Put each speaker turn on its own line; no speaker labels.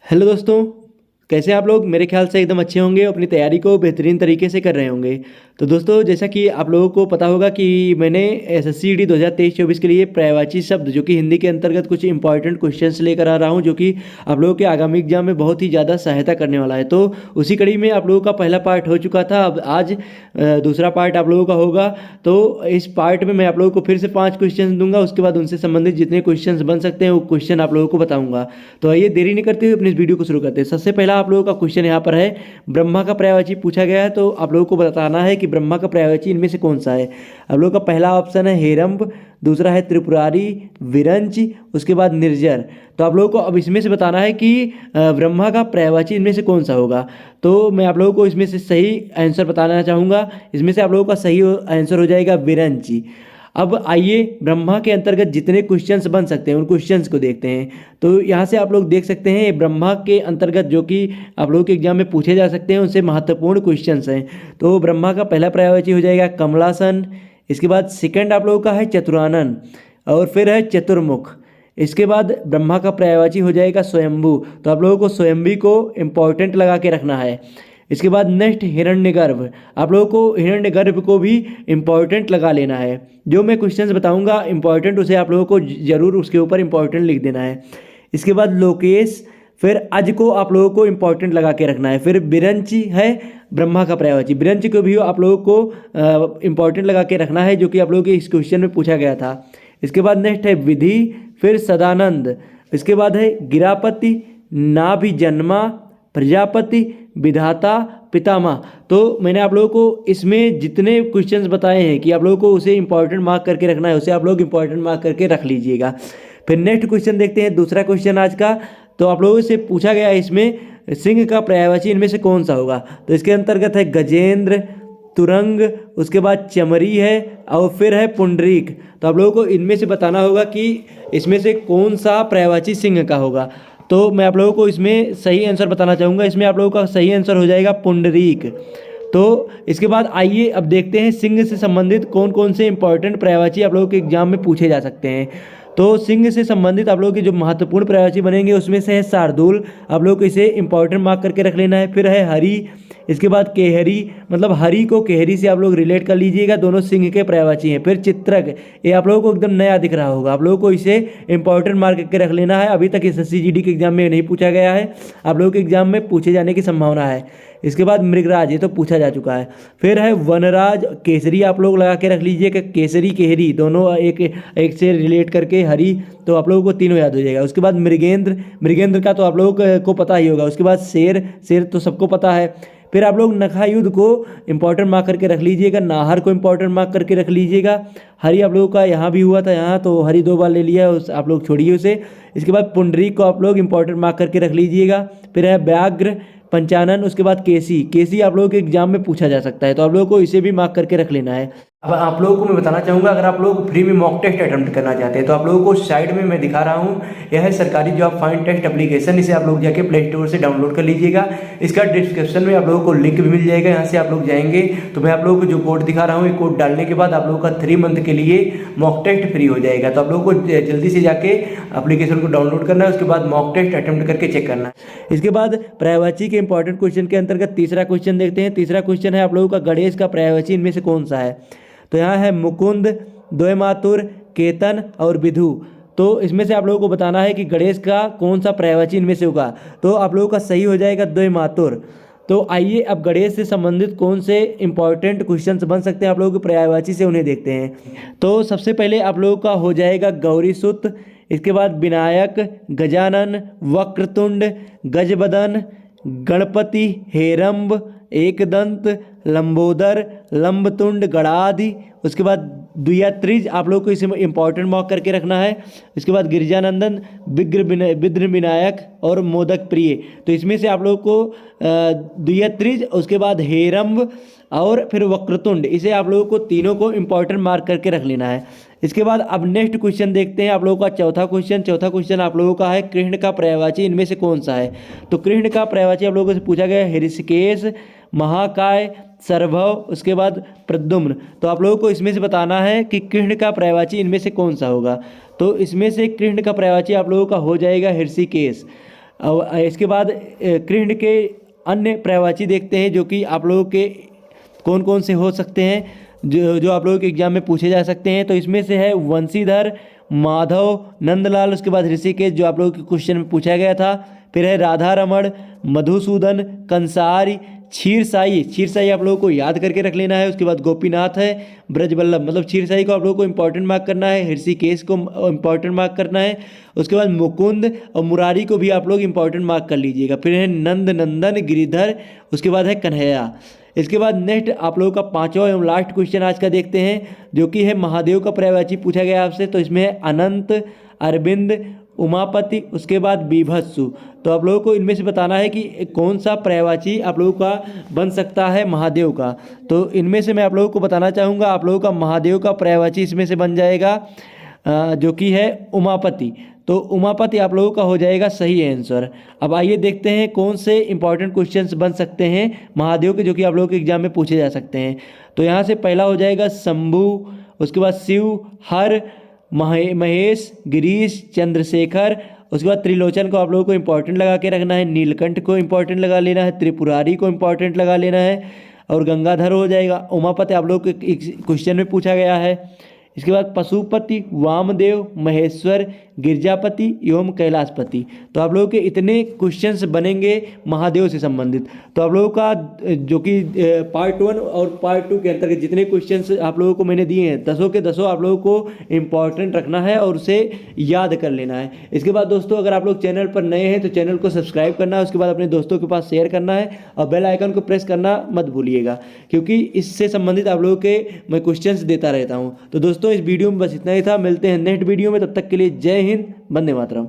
Hello दोस्तों, कैसे हैं आप लोग। मेरे ख्याल से एकदम अच्छे होंगे, अपनी तैयारी को बेहतरीन तरीके से कर रहे होंगे। तो दोस्तों, जैसा कि आप लोगों को पता होगा कि मैंने एसएससी जीडी 2023-24 के लिए पर्यायवाची शब्द जो कि हिंदी के अंतर्गत कुछ इंपॉर्टेंट क्वेश्चंस लेकर आ रहा हूं, जो कि आप लोगों के आगामी एग्जाम में बहुत ही ज़्यादा सहायता करने वाला है। तो उसी कड़ी में आप लोगों का पहला पार्ट हो चुका था, अब आज दूसरा पार्ट आप लोगों का होगा। तो इस पार्ट में मैं आप लोगों को फिर से 5 क्वेश्चन दूंगा, उसके बाद उनसे संबंधित जितने क्वेश्चन बन सकते हैं वो क्वेश्चन आप लोगों को बताऊंगा। तो आइए देरी नहीं करते हुए अपनी इस वीडियो को शुरू करते हैं। सबसे पहला आप लोगों का क्वेश्चन यहाँ पर है, ब्रह्मा का पर्यायवाची पूछा गया है। तो आप लोगों को बताना है कि ब्रह्मा का पर्यायवाची इनमें से कौन सा है। आप लोगों का पहला ऑप्शन है हेरंब, दूसरा है त्रिपुरारी, विरंच, उसके बाद निर्जर। तो आप लोगों को अब इसमें से बताना है कि ब्रह्मा का पर्यायवाची इनमें से कौन सा होगा। तो मैं आप लोगों को इसमें से सही आंसर बताना चाहूँगा। इसमें से आप लोगों का सही आंसर हो जाएगा विरंची। अब आइए ब्रह्मा के अंतर्गत जितने क्वेश्चंस बन सकते हैं उन क्वेश्चंस को देखते हैं। तो यहाँ से आप लोग देख सकते हैं ब्रह्मा के अंतर्गत जो कि आप लोगों के एग्जाम में पूछे जा सकते हैं उनसे महत्वपूर्ण क्वेश्चंस हैं। तो ब्रह्मा का पहला पर्यायवाची हो जाएगा कमलासन। इसके बाद सेकंड आप लोगों का है चतुरानन, और फिर है चतुर्मुख। इसके बाद ब्रह्मा का पर्यायवाची हो जाएगा स्वयंभू। तो आप लोगों को स्वयंभी को इम्पोर्टेंट लगा के रखना है। इसके बाद नेक्स्ट हिरण्यगर्भ। आप लोगों को हिरण्यगर्भ को भी इम्पोर्टेंट लगा लेना है। जो मैं क्वेश्चंस बताऊंगा इम्पोर्टेंट, उसे आप लोगों को जरूर उसके ऊपर इम्पोर्टेंट लिख देना है। इसके बाद लोकेश, फिर अज को आप लोगों को इम्पोर्टेंट लगा के रखना है। फिर बिरंची है ब्रह्मा का पर्यायवाची, बिरंची को भी आप लोगों को इम्पोर्टेंट लगा के रखना है, जो कि आप लोगों के इस क्वेश्चन में पूछा गया था। इसके बाद नेक्स्ट है विधि, फिर सदानंद। इसके बाद है गिरापति, नाभिजन्मा, प्रजापति, विधाता, पितामह। तो मैंने आप लोगों को इसमें जितने क्वेश्चंस बताए हैं कि आप लोगों को उसे इंपॉर्टेंट मार्क करके रखना है, उसे आप लोग इंपॉर्टेंट मार्क करके रख लीजिएगा। फिर नेक्स्ट क्वेश्चन देखते हैं, दूसरा क्वेश्चन आज का। तो आप लोगों से पूछा गया है इसमें सिंह का पर्यायवाची इनमें से कौन सा होगा। तो इसके अंतर्गत है गजेंद्र, तुरंग, उसके बाद चमरी है, और फिर है पुंडरीक। तो आप लोगों को इनमें से बताना होगा कि इसमें से कौन सा पर्यायवाची सिंह का होगा। तो मैं आप लोगों को इसमें सही आंसर बताना चाहूँगा। इसमें आप लोगों का सही आंसर हो जाएगा पुंडरीक। तो इसके बाद आइए अब देखते हैं सिंह से संबंधित कौन कौन से इंपॉर्टेंट पर्यायवाची आप लोगों के एग्जाम में पूछे जा सकते हैं। तो सिंह से संबंधित आप लोगों के जो महत्वपूर्ण पर्यायवाची बनेंगे उसमें से है शार्दूल। आप लोग को इसे इंपॉर्टेंट मार्क करके रख लेना है। फिर है हरि, इसके बाद केहरी, मतलब हरि को केहरी से आप लोग रिलेट कर लीजिएगा, दोनों सिंह के पर्यायवाची हैं। फिर चित्रक, ये आप लोगों को एकदम नया दिख रहा होगा, आप लोगों को इसे इंपॉर्टेंट मार्क करके रख लेना है। अभी तक एसएससी जीडी के एग्जाम में नहीं पूछा गया है, आप लोगों के एग्जाम में पूछे जाने की संभावना है। इसके बाद मृगराज, ये तो पूछा जा चुका है। फिर है वनराज, केसरी आप लोग लगा के रख लीजिएगा, केसरी केहरी दोनों एक एक से रिलेट करके हरी, तो आप लोगों को तीनों याद हो जाएगा। उसके बाद मृगेंद्र, मृगेंद्र का तो आप लोगों को पता ही होगा। उसके बाद शेर, शेर तो सबको पता है। फिर आप लोग नखायुद्ध को इंपॉर्टेंट मार्क करके रख लीजिएगा, नाहर को इंपॉर्टेंट मार्क करके रख लीजिएगा। हरि आप लोगों का यहाँ भी हुआ था, यहाँ तो हरि 2 बार ले लिया, उस आप लोग छोड़िए उसे। इसके बाद पुंडरीक को आप लोग इंपॉर्टेंट मार्क करके रख लीजिएगा। फिर है व्याघ्र, पंचानन, उसके बाद केसी, केसी आप लोगों के एग्जाम में पूछा जा सकता है, तो आप लोगों को इसे भी मार्क करके रख लेना है। अब आप लोगों को मैं बताना चाहूँगा, अगर आप लोग फ्री में मॉक टेस्ट अटेम्प्ट करना चाहते हैं तो आप लोगों को साइड में मैं दिखा रहा हूँ, यह है सरकारी जॉब फाइंड टेस्ट एप्लीकेशन। इसे आप लोग जाके प्ले स्टोर से डाउनलोड कर लीजिएगा। इसका डिस्क्रिप्शन में आप लोगों को लिंक भी मिल जाएगा, यहाँ से आप लोग जाएंगे तो मैं आप लोगों को जो कोड दिखा रहा हूँ, ये कोड डालने के बाद आप लोगों का 3 मंथ के लिए मॉक टेस्ट फ्री हो जाएगा। तो आप लोगों को जल्दी से जाके एप्लीकेशन को डाउनलोड करना है, उसके बाद मॉक टेस्ट अटेम्प्ट करके चेक करना है। इसके बाद पर्यायवाची के इंपॉर्टेंट क्वेश्चन के अंतर्गत तीसरा क्वेश्चन देखते हैं। तीसरा क्वेश्चन है आप लोगों का गणेश का पर्यायवाची इनमें से कौन सा है। तो यहाँ है मुकुंद, द्वयमातुर, केतन और विधु। तो इसमें से आप लोगों को बताना है कि गणेश का कौन सा पर्यायवाची इनमें से होगा। तो आप लोगों का सही हो जाएगा द्वयमातुर। तो आइए अब गणेश से संबंधित कौन से इंपॉर्टेंट क्वेश्चंस बन सकते हैं आप लोगों के पर्यायवाची से, उन्हें देखते हैं। तो सबसे पहले आप लोगों का हो जाएगा गौरीसुत, इसके बाद विनायक, गजानन, वक्रतुंड, गजबदन, गणपति, हेरंब, एकदंत, लंबोदर, लंबतुंड, गणाधि। उसके बाद द्वियात्रिज आप लोग को इसे इंपॉर्टेंट मार्क करके रखना है। इसके बाद गिरिजानंदन, विघ्न विनायक और मोदक प्रिय। तो इसमें से आप लोग को द्वियात्रिज, उसके बाद हेरंब और फिर वक्रतुंड, इसे आप लोगों को तीनों को इंपॉर्टेंट मार्क करके रख लेना है। इसके बाद अब नेक्स्ट क्वेश्चन देखते हैं आप लोगों का चौथा क्वेश्चन। चौथा क्वेश्चन आप लोगों का है कृष्ण का पर्यायवाची इनमें से कौन सा है। तो कृष्ण का पर्यायवाची आप लोगों से पूछा गया है ऋषिकेश, महाकाय, सरभव, उसके बाद प्रद्युम्न। तो आप लोगों को इसमें से बताना है कि कृष्ण का पर्यायवाची इनमें से कौन सा होगा। तो इसमें से कृष्ण का पर्यायवाची आप लोगों का हो जाएगा ऋषिकेश। और इसके बाद कृष्ण के अन्य पर्यायवाची देखते हैं जो कि आप लोगों के कौन कौन से हो सकते हैं जो आप लोगों के एग्जाम में पूछे जा सकते हैं। तो इसमें से है वंशीधर, माधव, नंदलाल, उसके बाद ऋषिकेश जो आप लोगों के क्वेश्चन में पूछा गया था। फिर है राधा रमण, मधुसूदन, कंसारी, क्षीरसाई आप लोगों को याद करके रख लेना है। उसके बाद गोपीनाथ है, ब्रजवल्लभ, मतलब क्षीरसाई को आप लोगों को इंपॉर्टेंट मार्क करना है, ऋषिकेश को इंपॉर्टेंट मार्क करना है। उसके बाद मुकुंद और मुरारी को भी आप लोग इंपॉर्टेंट मार्क कर लीजिएगा। फिर है नंद नंदन, गिरिधर, उसके बाद है कन्हैया। इसके बाद नेक्स्ट आप लोगों का पांचवा एवं लास्ट क्वेश्चन आज का देखते हैं जो कि है महादेव का पर्यायवाची पूछा गया आपसे। तो इसमें है अनंत, अरविंद, उमापति, उसके बाद बीभत्सु। तो आप लोगों को इनमें से बताना है कि कौन सा पर्यायवाची आप लोगों का बन सकता है महादेव का। तो इनमें से मैं आप लोगों को बताना चाहूँगा, आप लोगों का महादेव का पर्यायवाची इसमें से बन जाएगा जो कि है उमापति। तो उमापति आप लोगों का हो जाएगा सही आंसर। अब आइए देखते हैं कौन से इंपॉर्टेंट क्वेश्चंस बन सकते हैं महादेव के जो कि आप लोगों के एग्जाम में पूछे जा सकते हैं। तो यहाँ से पहला हो जाएगा शंभु, उसके बाद शिव, हर, महेश, गिरीश, चंद्रशेखर, उसके बाद त्रिलोचन को आप लोगों को इंपॉर्टेंट लगा के रखना है, नीलकंठ को इंपॉर्टेंट लगा लेना है, त्रिपुरारी को इंपॉर्टेंट लगा लेना है और गंगाधर हो जाएगा। उमापति आप लोगों के क्वेश्चन में पूछा गया है। इसके बाद पशुपति, वामदेव, महेश्वर, गिरजापति एवं कैलाशपति। तो आप लोगों के इतने क्वेश्चंस बनेंगे महादेव से संबंधित। तो आप लोगों का जो कि पार्ट 1 और पार्ट 2 के अंतर्गत जितने क्वेश्चंस आप लोगों को मैंने दिए हैं 10 के 10 आप लोगों को इंपॉर्टेंट रखना है और उसे याद कर लेना है। इसके बाद दोस्तों अगर आप लोग चैनल पर नए हैं तो चैनल को सब्सक्राइब करना है, उसके बाद अपने दोस्तों के पास शेयर करना है और बेल आइकन को प्रेस करना मत भूलिएगा क्योंकि इससे संबंधित आप लोगों के मैं क्वेश्चंस देता रहता हूँ। तो दोस्तों इस वीडियो में बस इतना ही था, मिलते हैं नेक्स्ट वीडियो में, तब तक के लिए जय हिंद, वंदे मातरम।